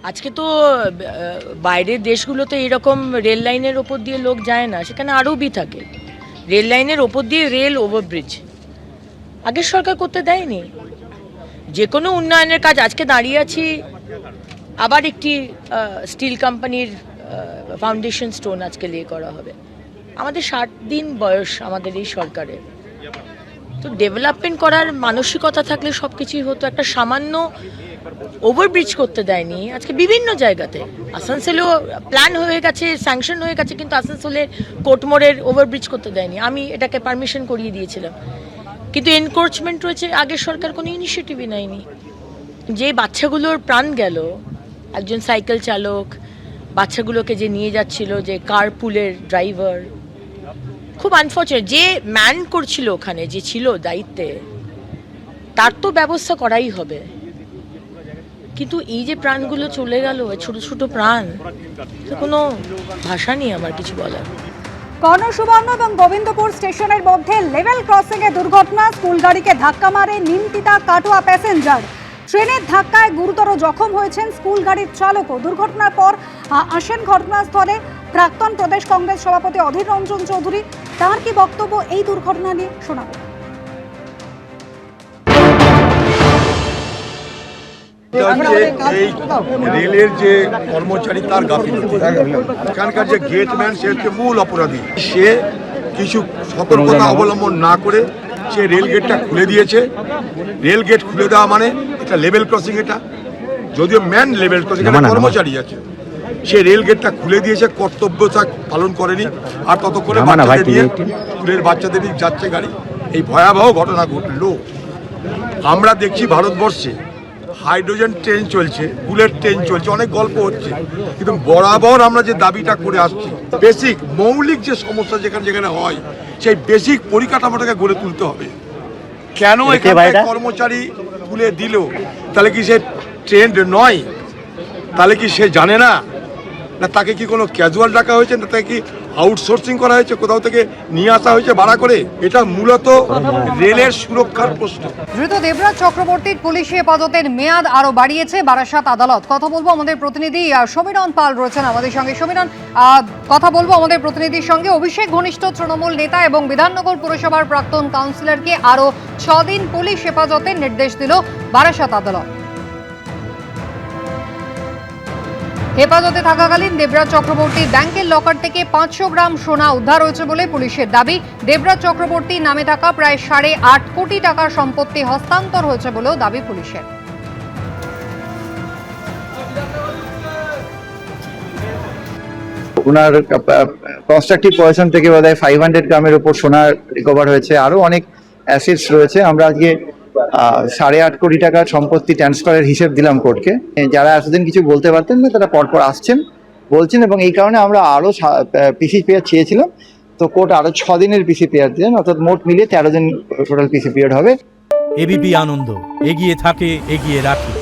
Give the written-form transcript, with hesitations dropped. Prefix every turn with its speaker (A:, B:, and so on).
A: আজকে তো বাইরের দেশগুলোতে এরকম রেল লাইনের ওপর দিয়ে লোক যায় না, সেখানে আরবই থাকে। রেল লাইনের ওপর দিয়ে রেল ওভারব্রিজ আগের সরকার করতে দেয়নি। যে কোনো উন্নয়নের কাজ, আজকে দাঁড়িয়ে আছি আবার একটি স্টিল কোম্পানির ফাউন্ডেশন স্টোন আজকে লে করা হবে। আমাদের 60 দিন বয়স আমাদের এই সরকারের। তো ডেভেলপমেন্ট করার মানসিকতা থাকলে সব কিছুই হতো। একটা সামান্য ওভারব্রিজ করতে দেয়নি আজকে বিভিন্ন জায়গাতে। আসানসোলেও প্ল্যান হয়ে গেছে, স্যাংশন হয়ে গেছে, কিন্তু আসানসোলের কোটমোড়ের ওভারব্রিজ করতে দেয়নি। আমি এটাকে পারমিশন করিয়ে দিয়েছিলাম, কিন্তু এনক্রোচমেন্ট রয়েছে। আগের সরকার কোনো ইনিশিয়েটিভই নেয়নি। যে বাচ্চাগুলোর প্রাণ গেল, একজন সাইকেল চালক বাচ্চাগুলোকে যে নিয়ে যাচ্ছিল, যে কারপুলের ড্রাইভার, খুব আনফর্চুনেট। যে ম্যান করছিল ওখানে, যে ছিল দায়িত্বে, তার তো ব্যবস্থা করাই হবে। কিন্তু এই যে প্রাণগুলো চলে গেল, ছোট ছোট প্রাণ, কোনো ভাষা নেই আমার কিছু বলার।
B: কর্ণসুবর্ণ এবং গোবিন্দপুর স্টেশনের মধ্যে লেভেল ক্রসিং এ দুর্ঘটনা। স্কুল গাড়িকে ধাক্কা মারে নিমতিতা কাটোয়া প্যাসেঞ্জার। ট্রেনের ধাক্কায় গুরুতর জখম হয়েছেন স্কুল গাড়ির চালকও। দুর্ঘটনার পর আসেন ঘটনাস্থলে প্রাক্তন প্রদেশ কংগ্রেস সভাপতি অধীর রঞ্জন চৌধুরী। তার কি বক্তব্য এই দুর্ঘটনা নিয়ে শোনাবো।
C: এই রেলের যে কর্মচারী তার গাফিলতি, এখানকার যে গেটম্যান সে হচ্ছে মূল অপরাধী। সে কিছু সতর্কতা অবলম্বন না করে সে রেল গেটটা খুলে দিয়েছে। রেল গেট খুলে দেওয়া মানে এটা লেভেল ক্রসিং, এটা যদিও ম্যান লেভেল ক্রসিং, কর্মচারী আছে, সে রেল গেটটা খুলে দিয়েছে, কর্তব্যতা পালন করেনি। আর ততক্ষণে স্কুলের বাচ্চাদের যাচ্ছে গাড়ি, এই ভয়াবহ ঘটনা ঘটলো। আমরা দেখছি ভারতবর্ষে হাইড্রোজেন ট্রেন চলছে, বুলেট ট্রেন চলছে, অনেক গল্প হচ্ছে, কিন্তু বরাবর আমরা যে দাবিটা করে আসছি, বেসিক মৌলিক যে সমস্যা যেখানে যেখানে হয়, সেই বেসিক পরিকাঠামোটাকে গড়ে তুলতে হবে। কেন এখানে কর্মচারী তুলে দিল? তাহলে কি সে ট্রেন্ড নয়? তাহলে কি সে জানে না? না তাকে কি কোনো ক্যাজুয়াল ডাকা হয়েছে, না তাকে কি আউটসোর্সিং করা হয়েছে, কোথাও থেকে নিয়ে আসা হয়েছে ভাড়া করে? এটা মূলত রেলের সুরক্ষার প্রশ্ন।
B: ধৃত দেবরাজ চক্রবর্তীর পুলিশি হেফাজতের মেয়াদ আরো বাড়িয়েছে বারাসাত আদালত। কথা বলবো আমাদের প্রতিনিধি সমীরণ পাল রয়েছেন আমাদের সঙ্গে। সমীরণ, কথা বলবো আমাদের প্রতিনিধির সঙ্গে। অভিষেক ঘনিষ্ঠ তৃণমূল নেতা এবং বিধাননগর পুরসভার প্রাক্তন কাউন্সিলরকে আরো 6 দিন পুলিশ হেফাজতের নির্দেশ দিল বারাসাত আদালত। হেফাজতে থাকাকালীন দেবরাজ চক্রবর্তী ব্যাংকের লকার থেকে 500 গ্রাম সোনা উদ্ধার হয়েছে বলে পুলিশের দাবি। দেবরাজ চক্রবর্তীর নামে থাকা প্রায় 8.5 কোটি টাকার সম্পত্তি হস্তান্তর হয়েছে বলেও দাবি পুলিশের।
D: ওনার কনস্ট্রাকটিভ পয়সন থেকে বোধহয় 500 গ্রামের উপর সোনা রিকভার হয়েছে, আরো অনেক অ্যাসেটস রয়েছে। আমরা আজকে 8.5 কোটি টাকার সম্পত্তি ট্রান্সফারের হিসেব দিলাম কোর্টকে। যারা এতদিন কিছু বলতে পারতেন না তারা পরপর আসছেন, বলছেন, এবং এই কারণে আমরা আরো পিসি পিরিয়ড চেয়েছিলাম। তো কোর্ট আরো 6 দিনের পিসি পিরিয়ড দিলেন, অর্থাৎ মোট মিলিয়ে 13 দিন টোটাল পিসি পিরিয়ড হবে।
E: এবিপি আনন্দ, এগিয়ে থাকে, এগিয়ে রাখে।